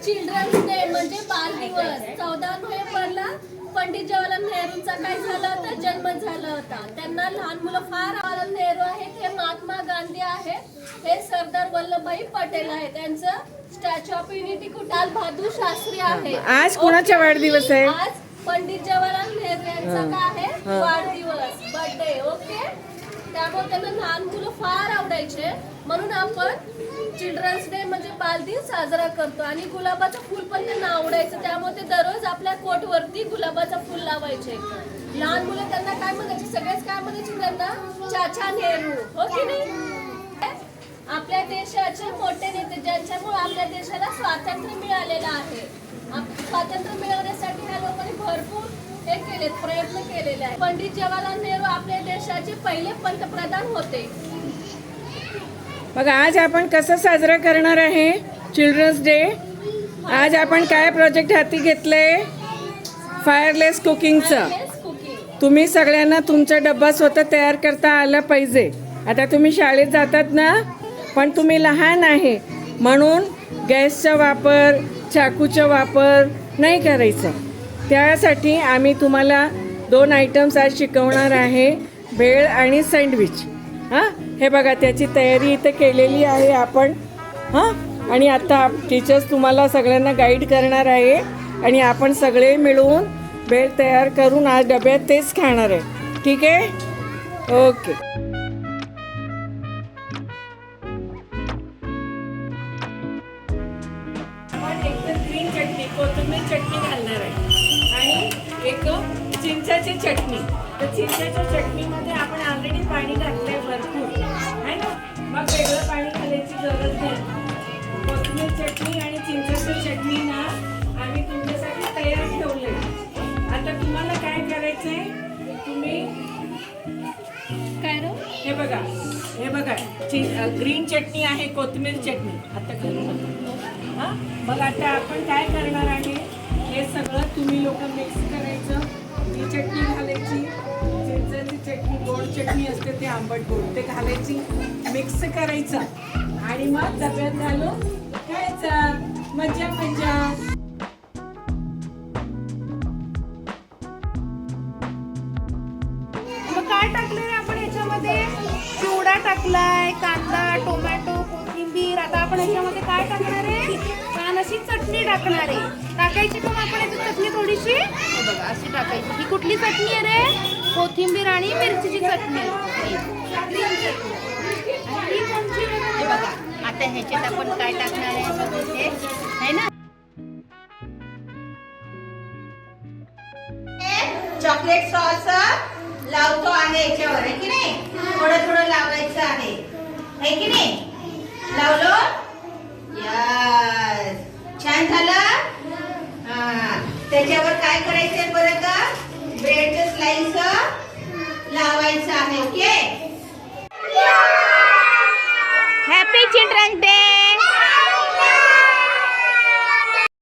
Children's day म्हणजे बालदिवस 14 नोव्हेंबरला पंडित जवाहरलाल नेहरूंचा काय झाला होता, जन्म झाला होता. त्यांना लहान मुलं फार जवाहरलाल नेहरू आहेत, हे महात्मा गांधी आहे, हे सरदार वल्लभभाई पटेल आहे. त्यांचं स्टॅच्यू ऑफ युनिटी कुठाल बहादूर शास्त्री आहे. आज कोणाचा वाढदिवस आहे? आज पंडित जवाहरलाल नेहरू यांचा काय आहे वाढदिवस, बर्थडे. ओके, त्यामुळे त्यांना लहान मुलं फार आवडायचे, म्हणून आपण चिल्ड्रन्स डे म्हणजे बालदिन साजरा करतो. आणि गुलाबाचं फूल पण त्यांना आवडायचं, त्यामुळे ते दररोज आपल्या कोट वरती गुलाबाचं फूल लावायचे. लहान मुलं त्यांना काय म्हणायचे, सगळेच काय म्हणायचे त्यांना, चाचा नेहरू, हो की नाही. आपल्या देशाचे मोठे नेते ज्यांच्यामुळे आपल्या देशाला स्वातंत्र्य मिळालेलं आहे. स्वातंत्र्य मिळवण्यासाठी ह्या लोकांनी भरपूर हे केले, प्रयत्न केलेले आहे. पंडित जवाहरलाल नेहरू आपल्या देशाचे पहिले पंतप्रधान होते. बघा आज आपण कसं साजरा करणार आहे चिल्ड्रन्स डे. आज आपण काय प्रोजेक्ट हाती घेतलंय, फायरलेस कुकिंगचं. तुम्ही सगळ्यांना तुमचा डब्बा स्वतः तयार करता आला पाहिजे. आता तुम्ही शाळेत जातात ना, पण तुम्ही लहान आहे म्हणून गॅसचा वापर, चाकूचा वापर नाही करायचं. त्यासाठी आम्ही तुम्हाला 2 आयटम्स आज शिकवणार आहे, भेळ आणि सँडविच. हां, हे बघा त्याची तयारी इथं केलेली आहे आपण. हां, आणि आता टीचर्स तुम्हाला सगळ्यांना गाईड करणार आहे आणि आपण सगळे मिळून भेळ तयार करून आज डब्यात तेच खाणार आहे. ठीक आहे, ओके. आपण एक तर ग्रीन चटणी, कोथिंबीर चटणी घालणार आहे आणि एक चिंचाची चटणी. तर चिंचाच्या चटणीमध्ये आपण ऑलरेडी पाणी घातलंय भरपूर आहे ना, मग वेगळं पाणी घालायची गरज नाही. कोथिंबीर चटणी आणि चिंचाची चटणी ना आम्ही तुमच्यासाठी तयार ठेवले. आता तुम्हाला काय करायचंय, तुम्ही काय रो, हे बघा, हे बघा ग्रीन चटणी आहे, कोथिंबीर चटणी आता करू. हां, मग आता आपण काय करणार आहे, हे सगळं तुम्ही लोक मिक्स करायचं. ही चटणी घालायची, चिंचेची चटणी गोड चटणी असते ते आंबट गोड, ते घालायची, मिक्स करायचं आणि मग डब्यात घालून खायचा. मजा मजा. मग काय टाकलंय आपण याच्यामध्ये, चिवडा टाकलाय, कांदा, टोमॅटो, कोथिंबीर. आता आपण याच्यामध्ये काय टाकणार आहे, छान अशी चटणी टाकणार आहे. टाकायची पण आपण याची चटणी थोडीशी, बघा अशी टाकायची. ही कुठली चटणी आहे रे, कोथिंबीर आणि मिरचीची चटणी. ही कोणची बघा. आता ह्याच्यात आपण काय टाकणार आहे ना, चॉकलेट सॉस लावतो आहे याच्यावर, आहे की नाही, थोडं थोडं लावायचं आहे की नाही. लावलो, यस, छान झालं. त्याच्यावर काय करायचंय बरं का, ब्रेडचं स्लाइस लावायचं आहे. Okay, happy children's day.